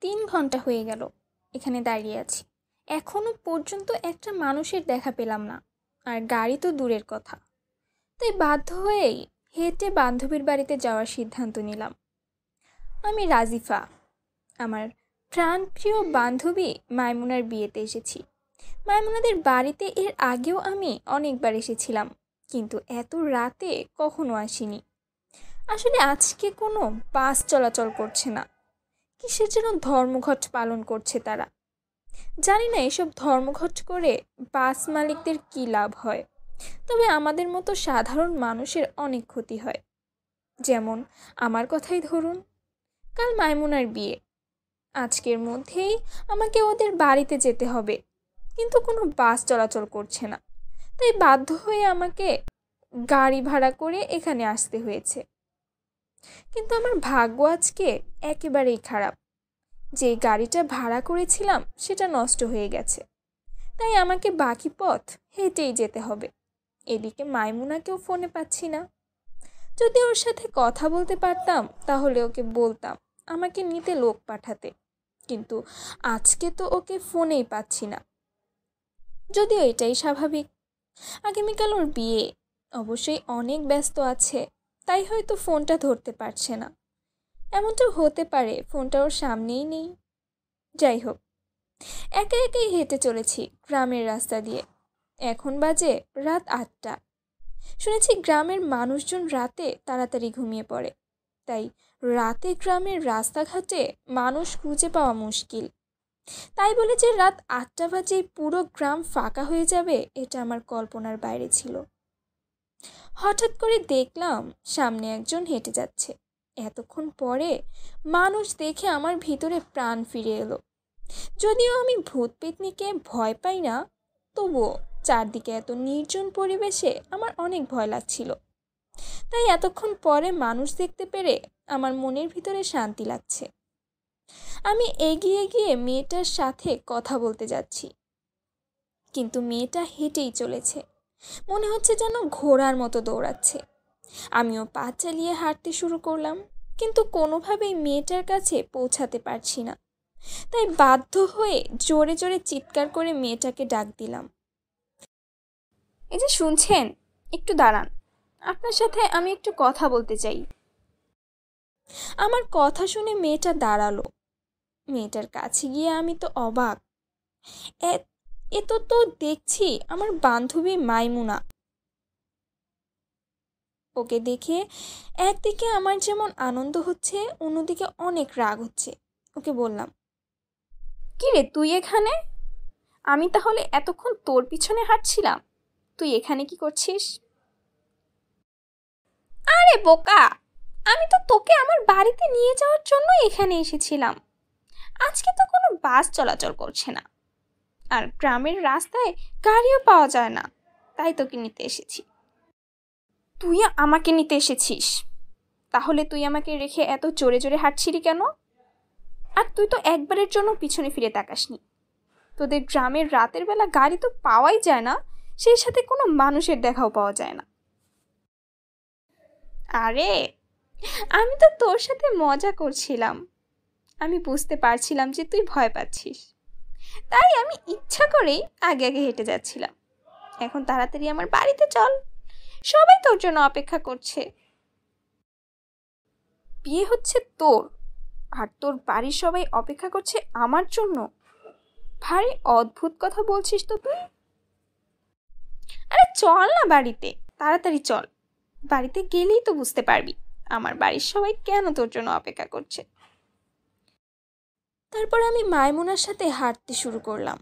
3 ঘন্টা হয়ে গেল এখানে দাঁড়িয়ে আছি, এখনো পর্যন্ত একটা মানুষের দেখা পেলাম না, আর গাড়ি তো দূরের কথা। তাই বাধ্য হয়েই হেঁটে বান্ধবীর বাড়িতে যাওয়ার সিদ্ধান্ত নিলাম। আমি রাজিফা, আমার প্রাণপ্রিয় বান্ধবী মাইমুনার বিয়েতে এসেছি। মাইমুনাদের বাড়িতে এর আগেও আমি অনেকবার এসেছিলাম, কিন্তু এত রাতে কখনো আসিনি। আসলে আজকে কোনো বাস চলাচল করছে না, কিসের যেন ধর্মঘট পালন করছে তারা। জানি না এসব ধর্মঘট করে বাস মালিকদের কী লাভ হয়, তবে আমাদের মতো সাধারণ মানুষের অনেক ক্ষতি হয়। যেমন আমার কথাই ধরুন, কাল মাইমুনার বিয়ে, আজকের মধ্যেই আমাকে ওদের বাড়িতে যেতে হবে, কিন্তু কোনো বাস চলাচল করছে না। তাই বাধ্য হয়ে আমাকে গাড়ি ভাড়া করে এখানে আসতে হয়েছে। কিন্তু আমার ভাগ্য আজকে একেবারেই খারাপ, যে গাড়িটা ভাড়া করেছিলাম সেটা নষ্ট হয়ে গেছে। তাই আমাকে বাকি পথ হেঁটেই যেতে হবে। এদিকে মাইমুনাকেও ফোনে পাচ্ছি না। যদি ওর সাথে কথা বলতে পারতাম তাহলে ওকে বলতাম আমাকে নিতে লোক পাঠাতে, কিন্তু আজকে তো ওকে ফোনেই পাচ্ছি না। যদিও এটাই স্বাভাবিক, আগামীকাল ওর বিয়ে, অবশ্যই অনেক ব্যস্ত আছে, তাই হয়তো ফোনটা ধরতে পারছে না। এমনটা হতে পারে ফোনটা ওর সামনেই নেই। যাই হোক, একে একেই হেঁটে চলেছি গ্রামের রাস্তা দিয়ে। এখন বাজে রাত 8টা। শুনেছি গ্রামের মানুষজন রাতে তাড়াতাড়ি ঘুমিয়ে পড়ে, তাই রাতে গ্রামের রাস্তাঘাটে মানুষ খুঁজে পাওয়া মুশকিল। তাই বলে যে রাত 8টা বাজেই পুরো গ্রাম ফাঁকা হয়ে যাবে, এটা আমার কল্পনার বাইরে ছিল। হঠাৎ করে দেখলাম সামনে একজন হেঁটে যাচ্ছে। এতক্ষণ পরে মানুষ দেখে আমার ভিতরে প্রাণ ফিরে এলো। যদিও আমি ভূত পেতনিকে ভয় পাই না, তবুও চারদিকে এত নির্জন পরিবেশে আমার অনেক ভয় লাগছিল। তাই এতক্ষণ পরে মানুষ দেখতে পেরে আমার মনের ভিতরে শান্তি লাগছে। আমি এগিয়ে গিয়ে মেয়েটার সাথে কথা বলতে যাচ্ছি, কিন্তু মেয়েটা হেঁটেই চলেছে, মনে হচ্ছে যেন ঘোড়ার মতো দৌড়াচ্ছে। আমিও পা চালিয়ে হাঁটতে শুরু করলাম, কিন্তু কোনোভাবেই মেয়েটার কাছে পৌঁছাতে পারছি না। তাই বাধ্য হয়ে জোরে জোরে চিৎকার করে মেয়েটাকে ডাক দিলাম, এই যে শুনছেন, একটু দাঁড়ান, আপনার সাথে আমি একটু কথা বলতে চাই। আমার কথা শুনে মেয়েটা দাঁড়ালো। মেয়েটার কাছে গিয়ে আমি তো অবাক, এ তো দেখছি আমার বান্ধবী মাইমুনা। ওকে দেখে একদিকে আমার যেমন আনন্দ হচ্ছে, অন্যদিকে অনেক রাগ হচ্ছে। ওকে বললাম, কি রে তুই এখানে? আমি তাহলে এতক্ষণ তোর পিছনে হাঁটছিলাম, তুই এখানে কি করছিস? আরে বোকা, আমি তো তোকে আমার বাড়িতে নিয়ে যাওয়ার জন্য এখানে এসেছিলাম। আজকে তো কোনো বাস চলাচল করছে না, আর গ্রামের রাস্তায় গাড়িও পাওয়া যায় না, তাই তোকে নিতে এসেছি। তুই আমাকে নিতে এসেছিস? তাহলে তুই আমাকে রেখে এত জোরে জোরে হাঁটছিলি কেন? আর তুই তো একবারের জন্য পিছনে ফিরে তাকাসনি। তোদের গ্রামের রাতের বেলা গাড়ি তো পাওয়াই যায় না, সেই সাথে কোনো মানুষের দেখাও পাওয়া যায় না। আরে, আমি তো তোর সাথে মজা করছিলাম। আমি বুঝতে পারছিলাম যে তুই ভয় পাচ্ছিস, তাই আমি ইচ্ছা করেই আগে আগে হেঁটে যাচ্ছিলাম। এখন তাড়াতাড়ি আমার বাড়িতে চল, সবাই তোর জন্য অপেক্ষা করছে। বিয়ে হচ্ছে তোর, আর তোর বাড়ির সবাই অপেক্ষা করছে আমার জন্য? ভারী অদ্ভুত কথা বলছিস তো তুই। আরে চল না বাড়িতে, তাড়াতাড়ি চল। বাড়িতে গেলেই তো বুঝতে পারবি আমার বাড়ির সবাই কেন তোর জন্য অপেক্ষা করছে। তারপর আমি মাইমুনার সাথে হাঁটতে শুরু করলাম।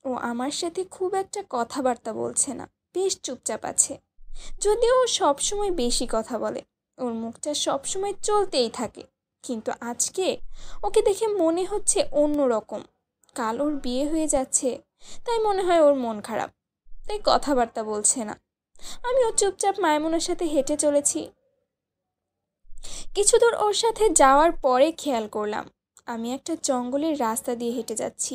ও আমার সাথে খুব একটা কথাবার্তা বলছে না, বেশ চুপচাপ আছে। যদিও ও সবসময় বেশি কথা বলে, ওর মুখটা সবসময় চলতেই থাকে, কিন্তু আজকে ওকে দেখে মনে হচ্ছে অন্য রকম। কাল ওর বিয়ে হয়ে যাচ্ছে, তাই মনে হয় ওর মন খারাপ, তাই কথাবার্তা বলছে না। আমিও চুপচাপ মাইমুনার সাথে হেঁটে চলেছি। কিছু দূর ওর সাথে যাওয়ার পরে খেয়াল করলাম আমি একটা জঙ্গলের রাস্তা দিয়ে হেঁটে যাচ্ছি।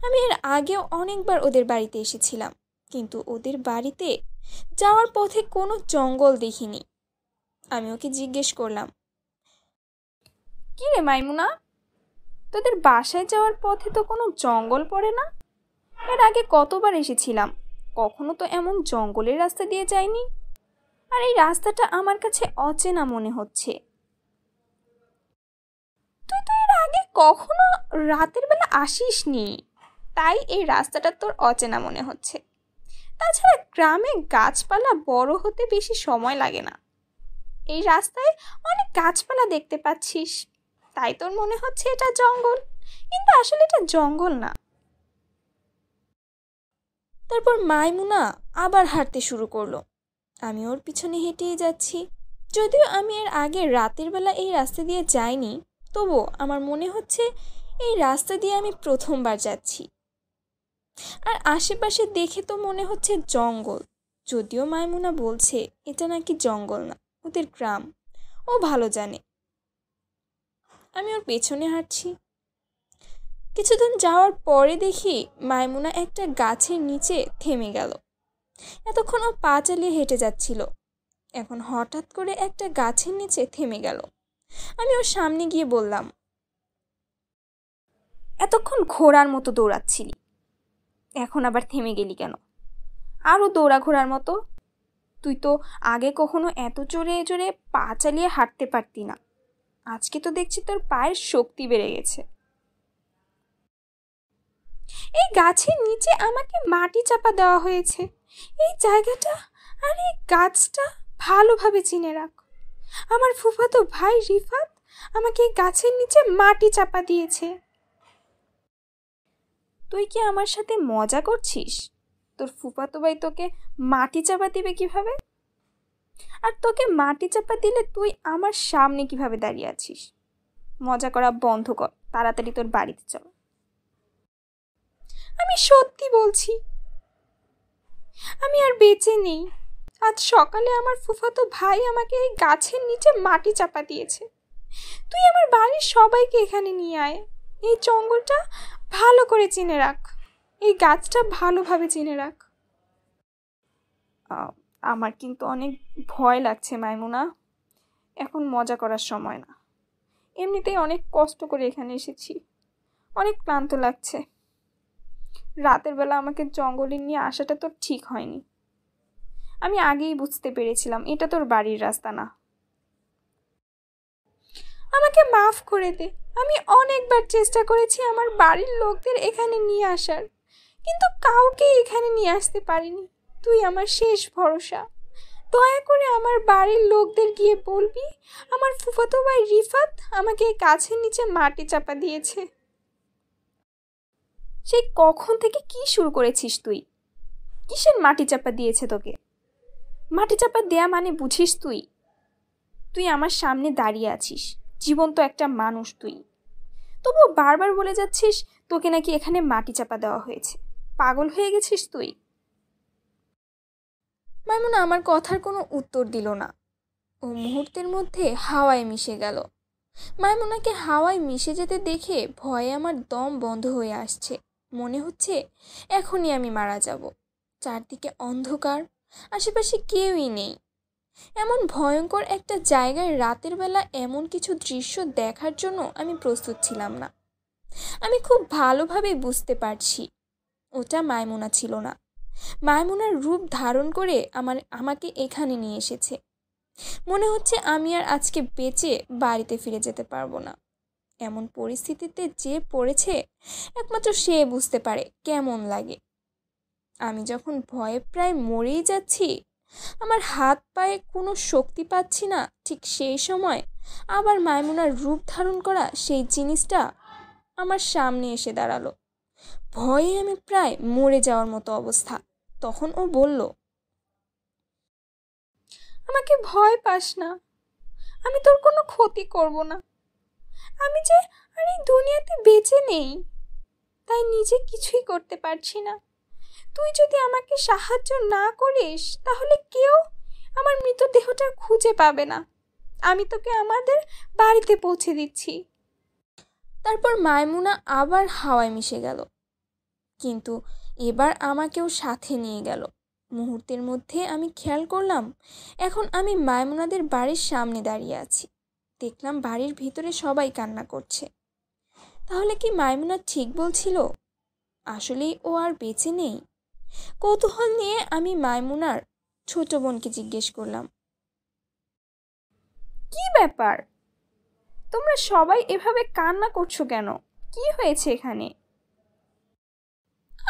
আমি এর আগেও অনেকবার ওদের বাড়িতে এসেছিলাম, কিন্তু ওদের বাড়িতে যাওয়ার পথে কোনো জঙ্গল দেখিনি। আমি ওকে জিজ্ঞেস করলাম, কি রে মাইমুনা, তোদের বাসায় যাওয়ার পথে তো কোনো জঙ্গল পড়ে না? এর আগে কতবার এসেছিলাম, কখনো তো এমন জঙ্গলের রাস্তা দিয়ে যাইনি। আর এই রাস্তাটা আমার কাছে অচেনা মনে হচ্ছে। তুই তো এর আগে কখনো রাতের বেলা আসিসনি, তাই এই রাস্তাটা তোর অচেনা মনে হচ্ছে। তাছাড়া গ্রামে গাছপালা বড় হতে বেশি সময় লাগে না। এই রাস্তায় অনেক গাছপালা দেখতে পাচ্ছিস, তাই তোর মনে হচ্ছে এটা জঙ্গল, কিন্তু আসলে এটা জঙ্গল না। তারপর মাইমুনা আবার হাঁটতে শুরু করলো। আমি ওর পিছনে হেঁটেই যাচ্ছি। যদিও আমি এর আগে রাতের বেলা এই রাস্তা দিয়ে যাইনি, তবুও আমার মনে হচ্ছে এই রাস্তা দিয়ে আমি প্রথমবার যাচ্ছি। আর আশেপাশে দেখে তো মনে হচ্ছে জঙ্গল, যদিও মাইমুনা বলছে এটা নাকি জঙ্গল না, ওদের গ্রাম। ও ভালো জানে। আমি ওর পেছনে হাঁটছি। কিছুদিন যাওয়ার পরে দেখি মাইমুনা একটা গাছের নিচে থেমে গেল। এতক্ষণ ও পা চালিয়ে হেঁটে যাচ্ছিল, এখন হঠাৎ করে একটা গাছের নিচে থেমে গেল। আমি ওর সামনে গিয়ে বললাম, এতক্ষণ ঘোড়ার মতো দৌড়াচ্ছিলি, এখন আবার থেমে গেলি কেন? আরও দৌড়া ঘোড়ার মতো। তুই তো আগে কখনো এত জোরে জোরে পা চালিয়ে হাঁটতে পারতি না, আজকে তো দেখছি তোর পায়ের শক্তি বেড়ে গেছে। এই গাছের নিচে আমাকে মাটি চাপা দেওয়া হয়েছে। এই জায়গাটা আর এই গাছটা ভালোভাবে চিনে রাখ। আমার ফুফাতো ভাই রিফাত আমাকে এই গাছের নিচে মাটি চাপা দিয়েছে। তুই কি আমার সাথে মজা করছিস? তোর ফুফাতো ভাই তোকে মাটি চাপা দিবে কিভাবে? আর তোকে মাটি চাপা দিলে তুই আমার সামনে কিভাবে দাঁড়িয়ে আছিস? মজা করা বন্ধ কর, তাড়াতাড়ি তোর বাড়িতে চল। আমি সত্যি বলছি, আমি আর বেঁচে নেই। আজ সকালে আমার ফুফাতো ভাই আমাকে এই গাছের নিচে মাটি চাপা দিয়েছে। তুই আমার বাড়ির সবাইকে এখানে নিয়ে আয়। এই জঙ্গলটা ভালো করে চিনে রাখ, এই গাছটা ভালোভাবে চিনে রাখ। আমার কিন্তু অনেক ভয় লাগছে মাইমুনা, এখন মজা করার সময় না। এমনিতেই অনেক কষ্ট করে এখানে এসেছি, অনেক ক্লান্ত লাগছে। রাতের বেলা আমাকে জঙ্গলে নিয়ে আসাটা তো ঠিক হয়নি। আমি আগেই বুঝতে পেরেছিলাম এটা তোর বাড়ির রাস্তা না। আমাকে মাফ করে দে। আমি অনেকবার চেষ্টা করেছি আমার বাড়ির লোকদের এখানে নিয়ে আসার, কিন্তু কাউকে এখানে নিয়ে আসতে পারিনি। তুই আমার শেষ ভরসা। দয়া করে আমার বাড়ির লোকদের গিয়ে বলবি আমার ফুফাতো ভাই রিফাত আমাকে এই গাছের নিচে মাটি চাপা দিয়েছে। সেই কখন থেকে কি শুরু করেছিস তুই? কিসের মাটি চাপা দিয়েছে তোকে? মাটি চাপা দেয়া মানে বুঝিস তুই? তুই আমার সামনে দাঁড়িয়ে আছিস, জীবন্ত একটা মানুষ তুই, তবুও বারবার বলে যাচ্ছিস তোকে নাকি এখানে মাটি চাপা দেওয়া হয়েছে। পাগল হয়ে গেছিস তুই? মাইমুনা আমার কথার কোনো উত্তর দিল না। ও মুহূর্তের মধ্যে হাওয়ায় মিশে গেল। মাইমুনাকে হাওয়ায় মিশে যেতে দেখে ভয়ে আমার দম বন্ধ হয়ে আসছে। মনে হচ্ছে এখনই আমি মারা যাব। চারদিকে অন্ধকার, আশেপাশে কেউই নেই। এমন ভয়ঙ্কর একটা জায়গায় রাতের বেলা এমন কিছু দৃশ্য দেখার জন্য আমি প্রস্তুত ছিলাম না। আমি খুব ভালোভাবে বুঝতে পারছি ওটা মাইমুনা ছিল না। মাইমুনার রূপ ধারণ করে আমাকে এখানে নিয়ে এসেছে। মনে হচ্ছে আমি আর আজকে বেঁচে বাড়িতে ফিরে যেতে পারবো না। এমন পরিস্থিতিতে যে পড়েছে একমাত্র সে বুঝতে পারে কেমন লাগে। আমি যখন ভয়ে প্রায় মরেই যাচ্ছি, আমার হাত পায়ে কোনো শক্তি পাচ্ছি না, ঠিক সেই সময় আবার মাইমুনার রূপ ধারণ করা সেই জিনিসটা আমার সামনে এসে দাঁড়ালো। ভয়ে আমি প্রায় মরে যাওয়ার মতো অবস্থা। তখন ও বলল, আমাকে ভয় পাস না, আমি তোর কোনো ক্ষতি করব না। আমি যে আর এই দুনিয়াতে বেঁচে নেই, তাই নিজে কিছুই করতে পারছি না। তুই যদি আমাকে সাহায্য না করিস তাহলে কেউ আমার মৃতদেহটা খুঁজে পাবে না। আমি তোকে আমাদের বাড়িতে পৌঁছে দিচ্ছি। তারপর মাইমুনা আবার হাওয়ায় মিশে গেল, কিন্তু এবার আমাকেও সাথে নিয়ে গেল। মুহূর্তের মধ্যে আমি খেয়াল করলাম এখন আমি মাইমুনাদের বাড়ির সামনে দাঁড়িয়ে আছি। দেখলাম বাড়ির ভিতরে সবাই কান্না করছে। তাহলে কি মাইমুনা ঠিক বলছিল? আসলেই ও আর বেঁচে নেই? কৌতূহল নিয়ে আমি মাইমুনার ছোট বোনকে জিজ্ঞেস করলাম, কি ব্যাপার, তোমরা সবাই এভাবে কান্না করছো কেন? কি হয়েছে এখানে?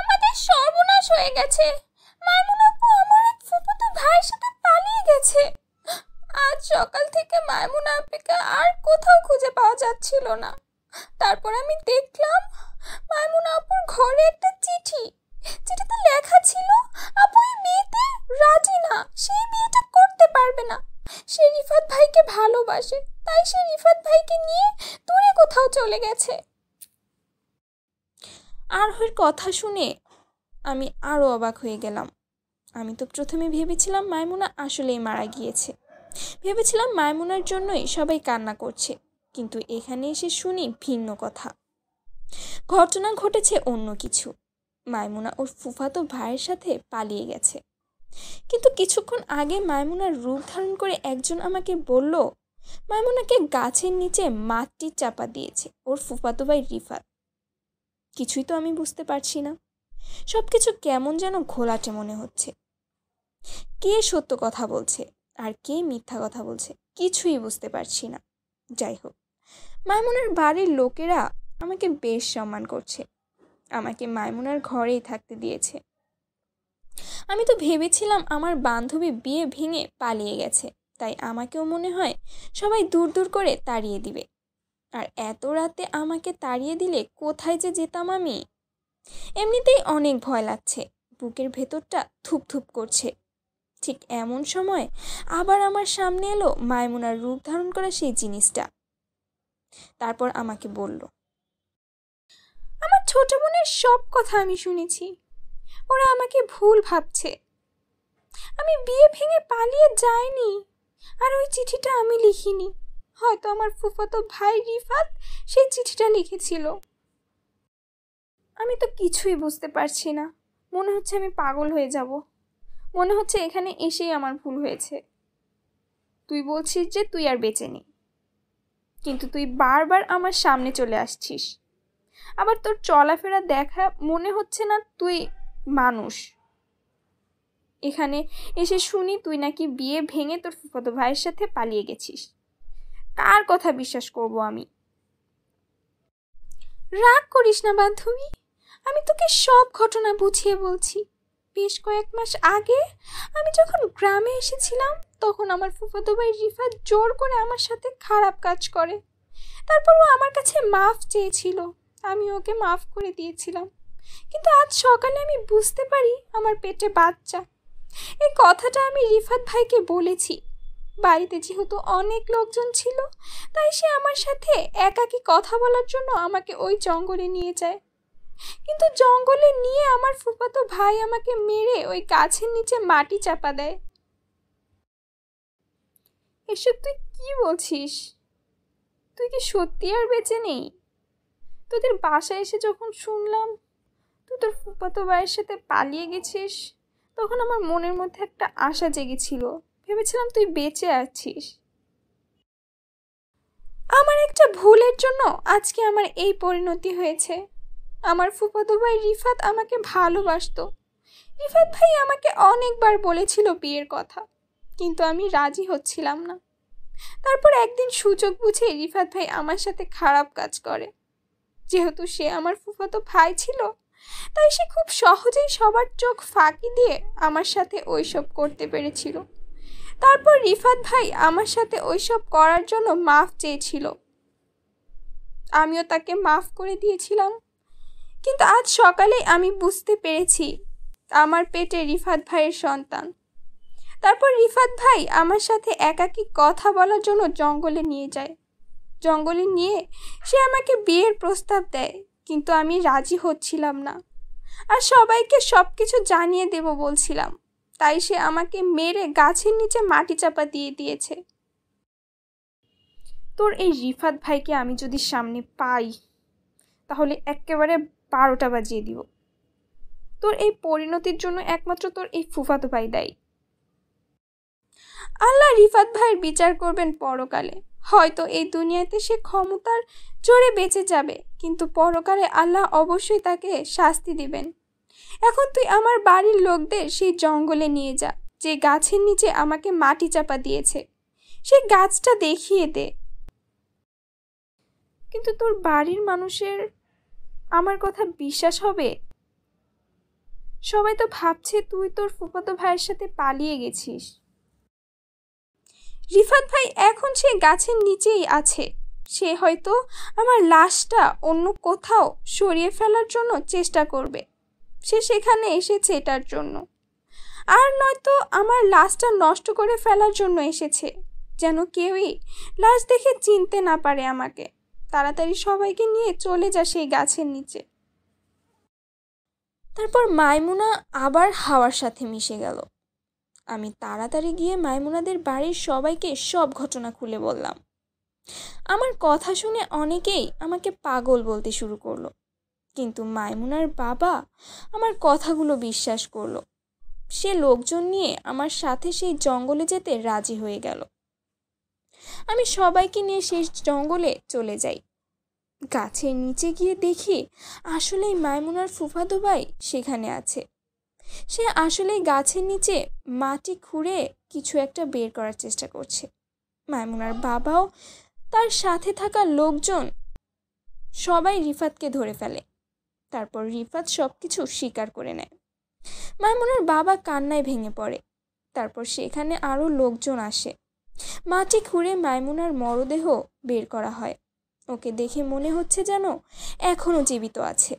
আমাদের সর্বনাশ হয়ে গেছে। মাইমুনা আপু আমার এক ফুফাতো ভাইয়ের সাথে পালিয়ে গেছে। আজ সকাল থেকে মাইমুনা আপিকে আর কোথাও খুঁজে পাওয়া যাচ্ছিল না। তারপর আমি দেখলাম মাইমুনা আপুর ঘরে একটা চিঠি। চিঠিতে লেখা ছিল আপু এই বিয়েতে রাজি না, সেই বিয়েটা করতে পারবে না। সে রিফাত ভাইকে ভালোবাসে, তাই সে রিফাত ভাইকে নিয়ে দূরে কোথাও চলে গেছে। আরোহীর কথা শুনে আমি আরও অবাক হয়ে গেলাম। আমি তো প্রথমে ভেবেছিলাম মাইমুনা আসলেই মারা গিয়েছে, ভেবেছিলাম মাইমুনার জন্যই সবাই কান্না করছে, কিন্তু এখানে এসে শুনি ভিন্ন কথা। ঘটনা ঘটেছে অন্য কিছু। মাইমুনা ওর ফুফাতো ভাইয়ের সাথে পালিয়ে গেছে। কিন্তু কিছুক্ষণ আগে মাইমুনার রূপ ধারণ করে একজন আমাকে বলল মাইমুনাকে গাছের নিচে মাটি চাপা দিয়েছে ওর ফুফাতো ভাই রিফাত। কিছুই তো আমি বুঝতে পারছি না, সবকিছু কেমন যেন ঘোলাটে মনে হচ্ছে। কে সত্য কথা বলছে আর কে মিথ্যা কথা বলছে কিছুই বুঝতে পারছি না। যাই হোক, মাইমুনার বাড়ির লোকেরা আমাকে বেশ সম্মান করছে, আমাকে মাইমুনার ঘরেই থাকতে দিয়েছে। আমি তো ভেবেছিলাম আমার বান্ধবী বিয়ে ভেঙে পালিয়ে গেছে, তাই আমাকেও মনে হয় সবাই দূর দূর করে তাড়িয়ে দিবে। আর এত রাতে আমাকে তাড়িয়ে দিলে কোথায় যে যেতাম আমি? এমনিতেই অনেক ভয় লাগছে, বুকের ভেতরটা থুপথুপ করছে। ঠিক এমন সময় আবার আমার সামনে এলো মাইমুনার রূপ ধারণ করা সেই জিনিসটা। তারপর আমাকে বলল, আমার ছোট বোনের সব কথা আমি শুনেছি, ওরা আমাকে ভুল ভাবছে। আমি বিয়ে ভেঙে পালিয়ে যাইনি, আর ওই চিঠিটা আমি লিখিনি। হয়তো আমার ফুফাতো ভাই রিফাত সেই চিঠিটা লিখেছিল। আমি তো কিছুই বুঝতে পারছি না, মনে হচ্ছে আমি পাগল হয়ে যাব। মনে হচ্ছে এখানে এসেই আমার ভুল হয়েছে। তুই বলছিস যে তুই আর বেঁচে নেই, কিন্তু তুই বারবার আমার সামনে চলে আসছিস। আবার তোর চলাফেরা দেখা মনে হচ্ছে না তুই মানুষ। এখানে এসে শুনি তুই নাকি বিয়ে ভেঙে তোর ফুফাতো ভাইয়ের সাথে পালিয়ে গেছিস। কার কথা বিশ্বাস করব আমি? রাগ করিস না বান্ধবী, আমি তোকে সব ঘটনা বুঝিয়ে বলছি। বেশ কয়েক মাস আগে আমি যখন গ্রামে এসেছিলাম, তখন আমার ফুফাতো ভাই রিফাত জোর করে আমার সাথে খারাপ কাজ করে। তারপর ও আমার কাছে মাফ চেয়েছিল, আমি ওকে মাফ করে দিয়েছিলাম। কিন্তু আজ সকালে আমি বুঝতে পারি আমার পেটে বাচ্চা। এই কথাটা আমি রিফাত ভাইকে বলেছি। বাড়িতে যেহেতু অনেক লোকজন ছিল, তাই সে আমার সাথে একাকী কথা বলার জন্য আমাকে ওই জঙ্গলে নিয়ে যায়। কিন্তু জঙ্গলে নিয়ে আমার ফুফাতো ভাই আমাকে মেরে ওই গাছের নিচে মাটি চাপা দেয়। এসব তুই কি বলছিস? তুই কি সত্যি আর বেঁচে নেই? তোদের বাসায় এসে যখন শুনলাম তুই তোর ফুফাতো ভাইয়ের সাথে পালিয়ে গেছিস, তখন আমার মনের মধ্যে একটা আশা জেগেছিল। ভেবেছিলাম তুই বেঁচে আছিস। আমার একটা ভুলের জন্য আজকে আমার এই পরিণতি হয়েছে। আমার ফুফাতো ভাই রিফাত আমাকে ভালোবাসতো। রিফাত ভাই আমাকে অনেকবার বলেছিল বিয়ের কথা, কিন্তু আমি রাজি হচ্ছিলাম না। তারপর একদিন সুযোগ বুঝে রিফাত ভাই আমার সাথে খারাপ কাজ করে। যেহেতু সে আমার ফুফাতো ভাই ছিল, তাই সে খুব সহজেই সবার চোখ ফাঁকি দিয়ে আমার সাথে ওইসব করতে পেরেছিল। তারপর রিফাত ভাই আমার সাথে ওইসব করার জন্য মাফ চেয়েছিল, আমিও তাকে মাফ করে দিয়েছিলাম। কিন্তু আজ সকালে আমি বুঝতে পেরেছি আমার পেটে রিফাত ভাইয়ের সন্তান। তারপর রিফাত ভাই আমার সাথে একাকী কথা বলার জন্য জঙ্গলে নিয়ে যায়। জঙ্গলে নিয়ে সে আমাকে বিয়ের প্রস্তাব দেয়, কিন্তু আমি রাজি হচ্ছিলাম না, আর সবাইকে সব কিছু জানিয়ে দেব বলছিলাম। তাই সে আমাকে মেরে গাছের নিচে মাটি চাপা দিয়ে দিয়েছে। তোর এই রিফাত ভাইকে আমি যদি সামনে পাই, তাহলে একেবারে 12টা বাজিয়ে দিব। তোর এই পরিণতির জন্য একমাত্র তোর এই ফুফাতো ভাই দায়ী। আল্লাহ রিফাত ভাইয়ের বিচার করবেন পরকালে। হয়তো এই দুনিয়াতে সে ক্ষমতার জোরে বেঁচে যাবে, কিন্তু পরকালে আল্লাহ অবশ্যই তাকে শাস্তি দিবেন। এখন তুই আমার বাড়ির লোকদের সেই জঙ্গলে নিয়ে যা, যে গাছের নিচে আমাকে মাটি চাপা দিয়েছে, সেই গাছটা দেখিয়ে দে। কিন্তু তোর বাড়ির মানুষের আমার কথা বিশ্বাস হবে? সবাই তো ভাবছে তুই তোর ফুফাতো ভাইয়ের সাথে পালিয়ে গেছিস। রিফাত ভাই এখন সে গাছের নিচেই আছে। সে হয়তো আমার লাশটা অন্য কোথাও সরিয়ে ফেলার জন্য চেষ্টা করবে। সে সেখানে এসেছে এটার জন্য, আর নয়তো আমার লাশটা নষ্ট করে ফেলার জন্য এসেছে, যেন কেউই লাশ দেখে চিনতে না পারে আমাকে। তাড়াতাড়ি সবাইকে নিয়ে চলে যা সেই গাছের নিচে। তারপর মাইমুনা আবার হাওয়ার সাথে মিশে গেল। আমি তাড়াতাড়ি গিয়ে মাইমুনাদের বাড়ির সবাইকে সব ঘটনা খুলে বললাম। আমার কথা শুনে অনেকেই আমাকে পাগল বলতে শুরু করলো, কিন্তু মাইমুনার বাবা আমার কথাগুলো বিশ্বাস করলো। সে লোকজন নিয়ে আমার সাথে সেই জঙ্গলে যেতে রাজি হয়ে গেল। আমি সবাইকে নিয়ে সেই জঙ্গলে চলে যাই। গাছের নিচে গিয়ে দেখি আসলেই মাইমুনার ফুফাতো ভাই সেখানে আছে। সে আসলেই গাছের নিচে মাটি খুঁড়ে কিছু একটা বের করার চেষ্টা করছে। মাইমুনার বাবাও তার সাথে থাকা লোকজন সবাই রিফাতকে ধরে ফেলে। তারপর রিফাত সব কিছু স্বীকার করে নেয়। মাইমুনার বাবা কান্নায় ভেঙে পড়ে। তারপর সেখানে আরও লোকজন আসে। মাটি খুঁড়ে মাইমুনার মরদেহ বের করা হয়। ওকে দেখে মনে হচ্ছে যেন এখনও জীবিত আছে।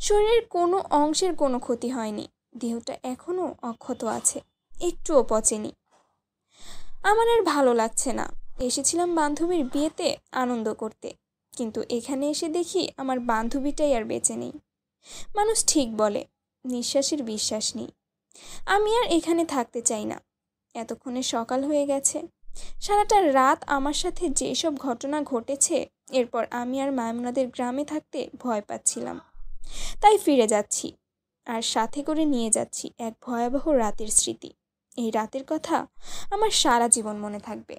শরীরের কোনো অংশের কোনো ক্ষতি হয়নি, দেহটা এখনও অক্ষত আছে, একটুও পচেনি। আমার আর ভালো লাগছে না। এসেছিলাম বান্ধবীর বিয়েতে আনন্দ করতে, কিন্তু এখানে এসে দেখি আমার বান্ধবীটাই আর বেঁচে নেই। মানুষ ঠিক বলে, নিঃশ্বাসের বিশ্বাস নেই। আমি আর এখানে থাকতে চাই না। এতক্ষণে সকাল হয়ে গেছে। সারাটা রাত আমার সাথে যেসব ঘটনা ঘটেছে, এরপর আমি আর মাইমুনাদের গ্রামে থাকতে ভয় পাচ্ছিলাম। তাই ফিরে যাচ্ছি, আর সাথে করে নিয়ে যাচ্ছি এক ভয়াবহ রাতের স্মৃতি। এই রাতের কথা আমার সারা জীবন মনে থাকবে।